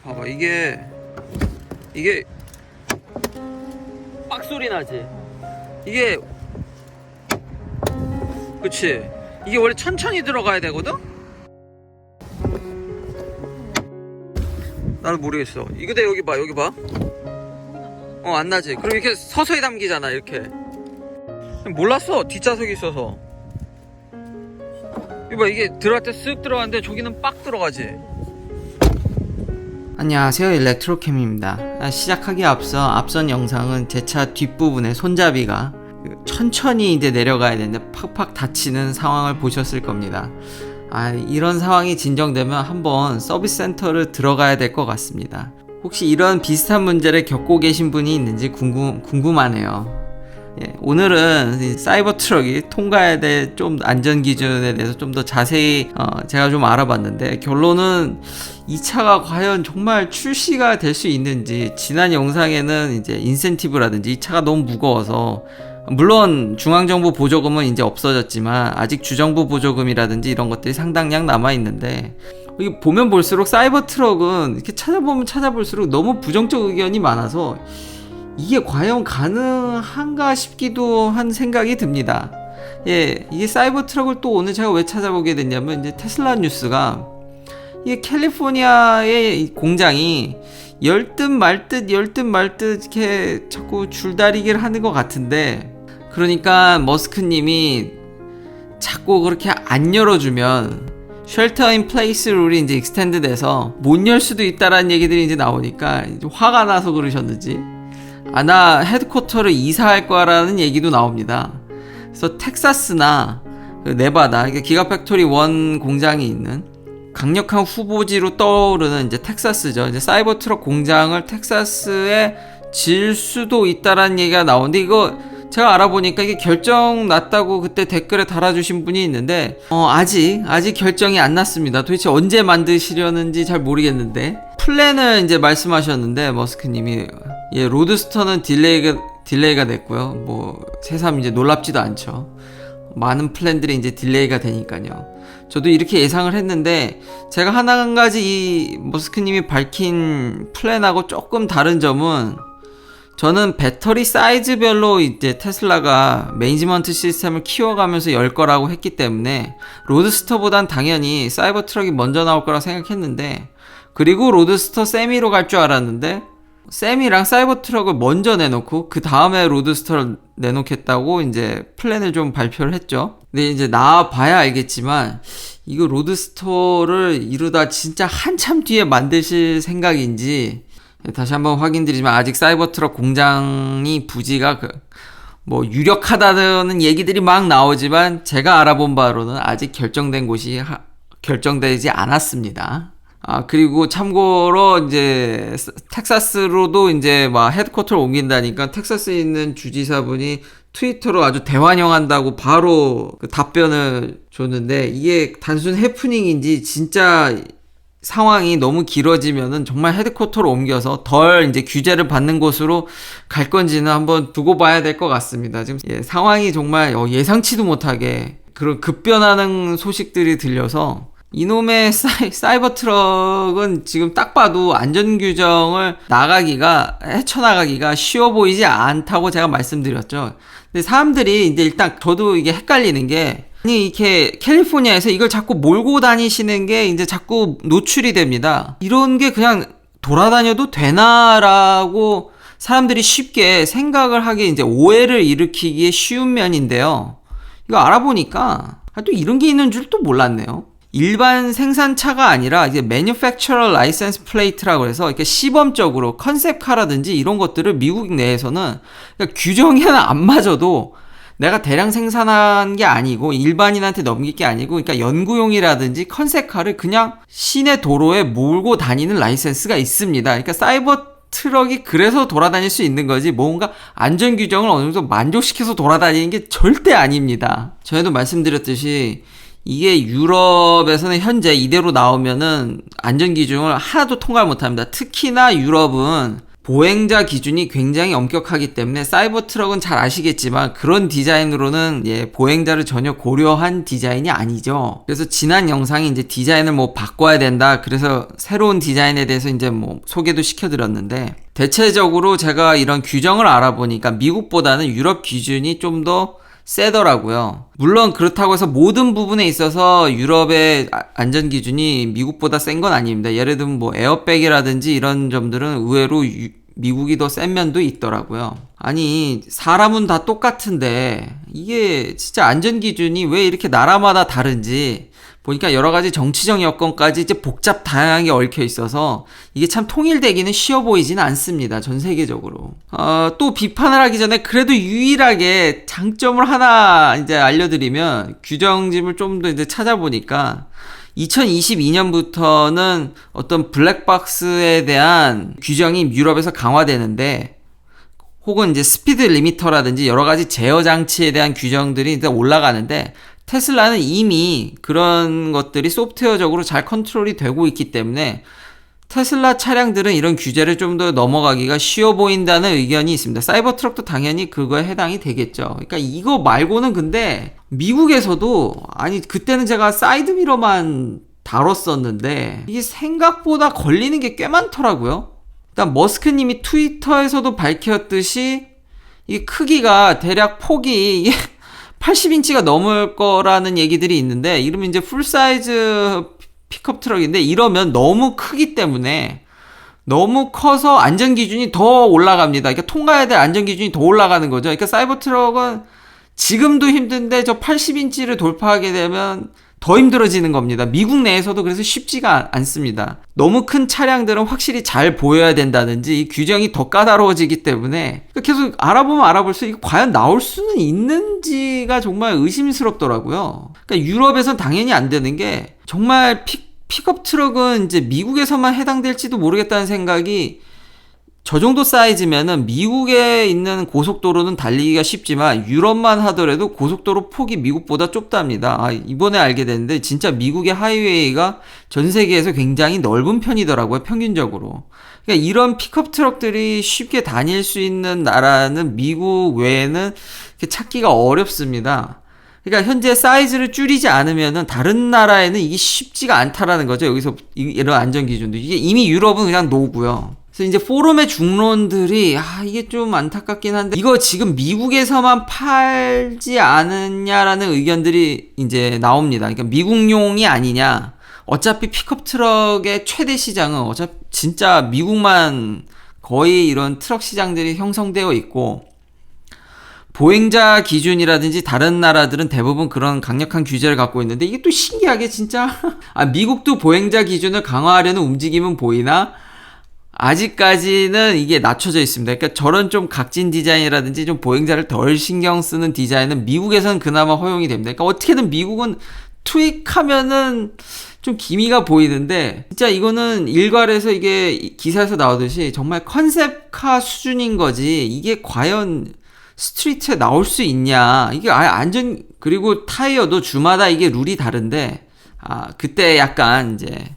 봐봐, 이게 빡소리 나지. 이게 그치, 이게 원래 천천히 들어가야 되거든. 나도 모르겠어. 이거 내 여기 봐, 여기 봐. 안 나지. 그럼 이렇게 서서히 담기잖아, 이렇게. 몰랐어, 뒷좌석이 있어서. 이거 봐, 이게 들어갈 때 쓱 들어가는데 저기는 빡 들어가지. 안녕하세요, 일렉트로캠입니다. 시작하기에 앞선 영상은 제 차 뒷부분에 손잡이가 천천히 이제 내려가야 되는데 팍팍 다치는 상황을 보셨을 겁니다. 이런 상황이 진정되면 한번 서비스 센터를 들어가야 될 것 같습니다. 혹시 이런 비슷한 문제를 겪고 계신 분이 있는지 궁금하네요. 오늘은 사이버 트럭이 통과해야 될 좀 안전 기준에 대해서 좀 더 자세히 제가 좀 알아봤는데, 결론은 이 차가 과연 정말 출시가 될 수 있는지. 지난 영상에는 이제 인센티브라든지 이 차가 너무 무거워서, 물론 중앙정부 보조금은 이제 없어졌지만 아직 주정부 보조금이라든지 이런 것들이 상당량 남아있는데, 이게 보면 볼수록 사이버 트럭은 이렇게 찾아보면 찾아볼수록 너무 부정적 의견이 많아서 이게 과연 가능한가 싶기도 한 생각이 듭니다. 이게 사이버 트럭을 또 오늘 제가 왜 찾아보게 됐냐면, 이제 테슬라 뉴스가 이게 캘리포니아의 공장이 열듯 말듯 이렇게 자꾸 줄다리기를 하는 것 같은데, 그러니까 머스크님이 자꾸 그렇게 안 열어주면 쉘터 인 플레이스 룰이 이제 익스텐드 돼서 못 열 수도 있다라는 얘기들이 이제 나오니까 이제 화가 나서 그러셨는지, 나 헤드쿼터를 이사할 거라는 얘기도 나옵니다. 그래서 텍사스나 네바다, 기가팩토리 1 공장이 있는 강력한 후보지로 떠오르는 이제 텍사스죠. 이제 사이버 트럭 공장을 텍사스에 질 수도 있다라는 얘기가 나오는데, 이거 제가 알아보니까 이게 결정 났다고 그때 댓글에 달아주신 분이 있는데, 아직 결정이 안 났습니다. 도대체 언제 만드시려는지 잘 모르겠는데, 플랜을 이제 말씀하셨는데, 머스크님이 로드스터는 딜레이가 됐고요. 뭐 새삼 이제 놀랍지도 않죠. 많은 플랜들이 이제 딜레이가 되니까요. 저도 이렇게 예상을 했는데, 제가 한 가지 이 머스크님이 밝힌 플랜하고 조금 다른 점은, 저는 배터리 사이즈별로 이제 테슬라가 매니지먼트 시스템을 키워가면서 열 거라고 했기 때문에 로드스터보단 당연히 사이버 트럭이 먼저 나올 거라 생각했는데, 그리고 로드스터 세미로 갈 줄 알았는데 세미랑 사이버 트럭을 먼저 내놓고 그 다음에 로드스터를 내놓겠다고 이제 플랜을 좀 발표를 했죠. 근데 이제 나와봐야 알겠지만, 이거 로드스터를 이루다 진짜 한참 뒤에 만드실 생각인지 다시 한번 확인드리지만, 아직 사이버 트럭 공장이 부지가 뭐 유력하다는 얘기들이 막 나오지만 제가 알아본 바로는 아직 결정된 곳이 결정되지 않았습니다. 그리고 참고로 이제 텍사스로도 이제 막 헤드쿼터를 옮긴다니까, 텍사스에 있는 주지사분이 트위터로 아주 대환영한다고 바로 그 답변을 줬는데, 이게 단순 해프닝인지 진짜 상황이 너무 길어지면은 정말 헤드쿼터로 옮겨서 덜 이제 규제를 받는 곳으로 갈 건지는 한번 두고 봐야 될 것 같습니다. 지금 상황이 정말 예상치도 못하게 그런 급변하는 소식들이 들려서, 이놈의 사이버 트럭은 지금 딱 봐도 안전 규정을 헤쳐나가기가 쉬워 보이지 않다고 제가 말씀드렸죠. 근데 사람들이 이제 일단 저도 이게 헷갈리는 게, 이렇게 캘리포니아에서 이걸 자꾸 몰고 다니시는 게 이제 자꾸 노출이 됩니다. 이런 게 그냥 돌아다녀도 되나라고 사람들이 쉽게 생각을 하게 이제 오해를 일으키기에 쉬운 면인데요. 이거 알아보니까 또 이런 게 있는 줄 또 몰랐네요. 일반 생산차가 아니라 이제 Manufacturer License Plate라고 해서 이렇게 시범적으로 컨셉카라든지 이런 것들을 미국 내에서는 그러니까 규정이 하나 안 맞아도 내가 대량 생산한 게 아니고 일반인한테 넘길 게 아니고, 그러니까 연구용이라든지 컨셉카를 그냥 시내 도로에 몰고 다니는 라이센스가 있습니다. 그러니까 사이버 트럭이 그래서 돌아다닐 수 있는 거지, 뭔가 안전 규정을 어느 정도 만족시켜서 돌아다니는 게 절대 아닙니다. 전에도 말씀드렸듯이 이게 유럽에서는 현재 이대로 나오면은 안전 기준을 하나도 통과를 못 합니다. 특히나 유럽은 보행자 기준이 굉장히 엄격하기 때문에 사이버 트럭은 잘 아시겠지만 그런 디자인으로는 보행자를 전혀 고려한 디자인이 아니죠. 그래서 지난 영상에 이제 디자인을 뭐 바꿔야 된다. 그래서 새로운 디자인에 대해서 이제 뭐 소개도 시켜드렸는데, 대체적으로 제가 이런 규정을 알아보니까 미국보다는 유럽 기준이 좀 더 세더라고요. 물론 그렇다고 해서 모든 부분에 있어서 유럽의 안전 기준이 미국보다 센 건 아닙니다. 예를 들면 뭐 에어백이라든지 이런 점들은 의외로 미국이 더 센 면도 있더라고요. 아니, 사람은 다 똑같은데 이게 진짜 안전 기준이 왜 이렇게 나라마다 다른지 보니까 여러 가지 정치적 여건까지 이제 복잡 다양하게 얽혀 있어서 이게 참 통일되기는 쉬워 보이지는 않습니다. 전 세계적으로. 또 비판을 하기 전에 그래도 유일하게 장점을 하나 이제 알려드리면, 규정집을 좀 더 이제 찾아보니까 2022년부터는 어떤 블랙박스에 대한 규정이 유럽에서 강화되는데, 혹은 이제 스피드 리미터라든지 여러 가지 제어 장치에 대한 규정들이 이제 올라가는데, 테슬라는 이미 그런 것들이 소프트웨어적으로 잘 컨트롤이 되고 있기 때문에 테슬라 차량들은 이런 규제를 좀 더 넘어가기가 쉬워 보인다는 의견이 있습니다. 사이버 트럭도 당연히 그거에 해당이 되겠죠. 그러니까 이거 말고는 근데 미국에서도, 아니 그때는 제가 사이드미러만 다뤘었는데 이게 생각보다 걸리는 게 꽤 많더라고요. 일단 머스크님이 트위터에서도 밝혔듯이 이 크기가 대략 폭이 80인치가 넘을 거라는 얘기들이 있는데, 이러면 이제 풀사이즈 픽업 트럭인데 이러면 너무 크기 때문에 너무 커서 안전 기준이 더 올라갑니다. 그러니까 통과해야 될 안전 기준이 더 올라가는 거죠. 그러니까 사이버 트럭은 지금도 힘든데 저 80인치를 돌파하게 되면 더 힘들어지는 겁니다. 미국 내에서도 그래서 쉽지가 않습니다. 너무 큰 차량들은 확실히 잘 보여야 된다든지 이 규정이 더 까다로워지기 때문에 계속 알아보면 알아볼수록 이거 과연 나올 수는 있는지가 정말 의심스럽더라고요. 그러니까 유럽에선 당연히 안 되는 게, 정말 픽업 트럭은 이제 미국에서만 해당될지도 모르겠다는 생각이, 저 정도 사이즈면은 미국에 있는 고속도로는 달리기가 쉽지만 유럽만 하더라도 고속도로 폭이 미국보다 좁답니다. 이번에 알게 됐는데 진짜 미국의 하이웨이가 전 세계에서 굉장히 넓은 편이더라고요, 평균적으로. 그러니까 이런 픽업 트럭들이 쉽게 다닐 수 있는 나라는 미국 외에는 찾기가 어렵습니다. 그러니까 현재 사이즈를 줄이지 않으면은 다른 나라에는 이게 쉽지가 않다라는 거죠. 여기서 이런 안전 기준도 이게 이미 유럽은 그냥 노고요. 그래서 이제 포럼의 중론들이 이게 좀 안타깝긴 한데, 이거 지금 미국에서만 팔지 않느냐라는 의견들이 이제 나옵니다. 그러니까 미국용이 아니냐. 어차피 픽업 트럭의 최대 시장은 어차피 진짜 미국만 거의 이런 트럭 시장들이 형성되어 있고, 보행자 기준이라든지 다른 나라들은 대부분 그런 강력한 규제를 갖고 있는데, 이게 또 신기하게 진짜 미국도 보행자 기준을 강화하려는 움직임은 보이나 아직까지는 이게 낮춰져 있습니다. 그러니까 저런 좀 각진 디자인이라든지 좀 보행자를 덜 신경 쓰는 디자인은 미국에서는 그나마 허용이 됩니다. 그러니까 어떻게든 미국은 투입하면은 좀 기미가 보이는데, 진짜 이거는 일괄해서 이게 기사에서 나오듯이 정말 컨셉카 수준인 거지, 이게 과연 스트리트에 나올 수 있냐. 이게 안전, 그리고 타이어도 주마다 이게 룰이 다른데, 그때 약간 이제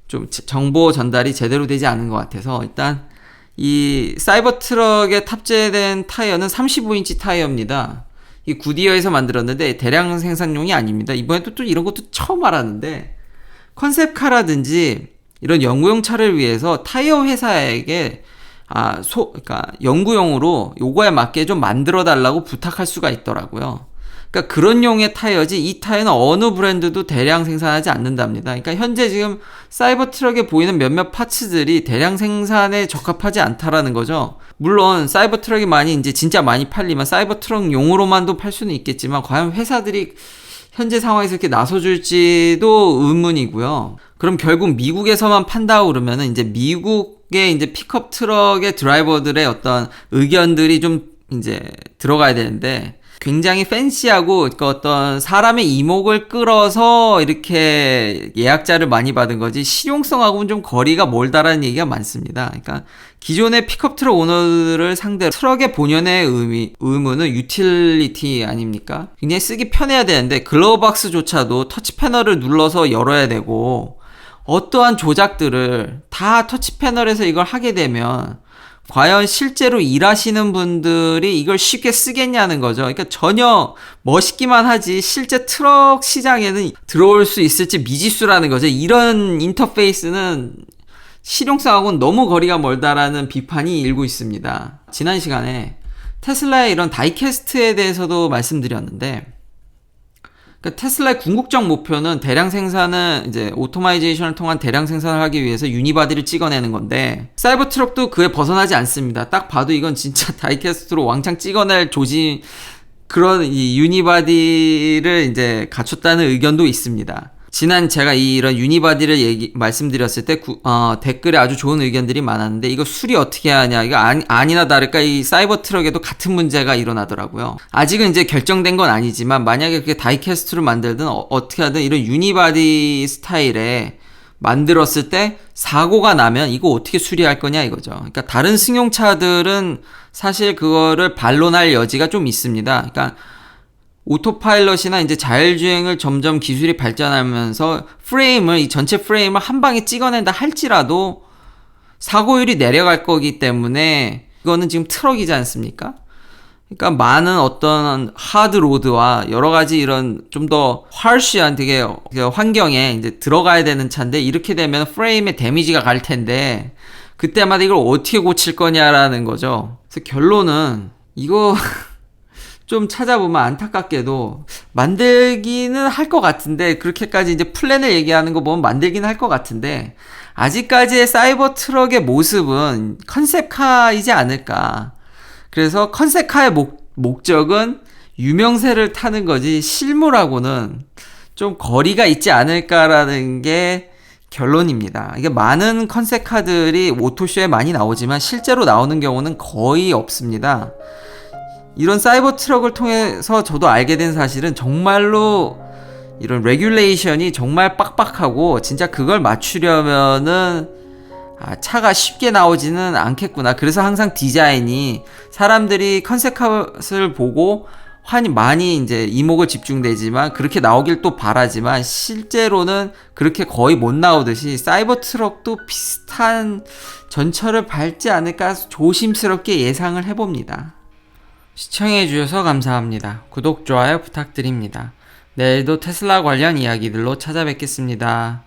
좀 정보 전달이 제대로 되지 않은 것 같아서, 일단 이 사이버 트럭에 탑재된 타이어는 35인치 타이어입니다. 이 구디어에서 만들었는데 대량 생산용이 아닙니다. 이번에 또 이런 것도 처음 알았는데, 컨셉카라든지 이런 연구용 차를 위해서 타이어 회사에게 그러니까 연구용으로 요거에 맞게 좀 만들어 달라고 부탁할 수가 있더라고요. 그러니까 그런 용의 타이어지, 이 타이어는 어느 브랜드도 대량 생산하지 않는답니다. 그러니까 현재 지금 사이버 트럭에 보이는 몇몇 파츠들이 대량 생산에 적합하지 않다라는 거죠. 물론 사이버 트럭이 많이 이제 진짜 많이 팔리면 사이버 트럭 용으로만도 팔 수는 있겠지만, 과연 회사들이 현재 상황에서 이렇게 나서줄지도 의문이고요. 그럼 결국 미국에서만 판다고 그러면은 이제 미국의 이제 픽업 트럭의 드라이버들의 어떤 의견들이 좀 이제 들어가야 되는데, 굉장히 팬시하고 그 어떤 사람의 이목을 끌어서 이렇게 예약자를 많이 받은 거지, 실용성하고는 좀 거리가 멀다라는 얘기가 많습니다. 그러니까 기존의 픽업 트럭 오너들을 상대로, 트럭의 본연의 의무는 유틸리티 아닙니까? 굉장히 쓰기 편해야 되는데 글러브박스조차도 터치 패널을 눌러서 열어야 되고, 어떠한 조작들을 다 터치 패널에서 이걸 하게 되면 과연 실제로 일하시는 분들이 이걸 쉽게 쓰겠냐는 거죠. 그러니까 전혀 멋있기만 하지 실제 트럭 시장에는 들어올 수 있을지 미지수라는 거죠. 이런 인터페이스는 실용성하고는 너무 거리가 멀다라는 비판이 일고 있습니다. 지난 시간에 테슬라의 이런 다이캐스트에 대해서도 말씀드렸는데, 그러니까 테슬라의 궁극적 목표는 대량 생산을 이제 오토마이제이션을 통한 대량 생산을 하기 위해서 유니바디를 찍어내는 건데, 사이버 트럭도 그에 벗어나지 않습니다. 딱 봐도 이건 진짜 다이캐스트로 왕창 찍어낼 조짐, 그런 이 유니바디를 이제 갖췄다는 의견도 있습니다. 지난 제가 이런 유니바디를 말씀드렸을 때 댓글에 아주 좋은 의견들이 많았는데, 이거 수리 어떻게 하냐, 이거 아니나 다를까 이 사이버 트럭에도 같은 문제가 일어나더라고요. 아직은 이제 결정된 건 아니지만 만약에 그게 다이캐스트로 만들든 어떻게 하든 이런 유니바디 스타일에 만들었을 때 사고가 나면 이거 어떻게 수리할 거냐 이거죠. 그러니까 다른 승용차들은 사실 그거를 반론할 여지가 좀 있습니다. 그러니까 오토파일럿이나 이제 자율주행을 점점 기술이 발전하면서 이 전체 프레임을 한 방에 찍어낸다 할지라도 사고율이 내려갈 거기 때문에, 이거는 지금 트럭이지 않습니까? 그러니까 많은 어떤 하드로드와 여러 가지 이런 좀 더 harsh한 되게 환경에 이제 들어가야 되는 차인데, 이렇게 되면 프레임에 데미지가 갈 텐데 그때마다 이걸 어떻게 고칠 거냐라는 거죠. 그래서 결론은 이거 좀 찾아보면 안타깝게도 만들기는 할 것 같은데, 그렇게까지 이제 플랜을 얘기하는 거 보면 만들기는 할 것 같은데, 아직까지의 사이버 트럭의 모습은 컨셉카이지 않을까. 그래서 컨셉카의 목적은 유명세를 타는 거지 실물하고는 좀 거리가 있지 않을까라는 게 결론입니다. 이게 많은 컨셉카들이 오토쇼에 많이 나오지만 실제로 나오는 경우는 거의 없습니다. 이런 사이버 트럭을 통해서 저도 알게 된 사실은 정말로 이런 레귤레이션이 정말 빡빡하고, 진짜 그걸 맞추려면은 차가 쉽게 나오지는 않겠구나. 그래서 항상 디자인이 사람들이 컨셉컷을 보고 많이 이제 이목을 집중되지만, 그렇게 나오길 또 바라지만 실제로는 그렇게 거의 못 나오듯이 사이버 트럭도 비슷한 전철을 밟지 않을까 조심스럽게 예상을 해봅니다. 시청해주셔서 감사합니다. 구독, 좋아요 부탁드립니다. 내일도 테슬라 관련 이야기들로 찾아뵙겠습니다.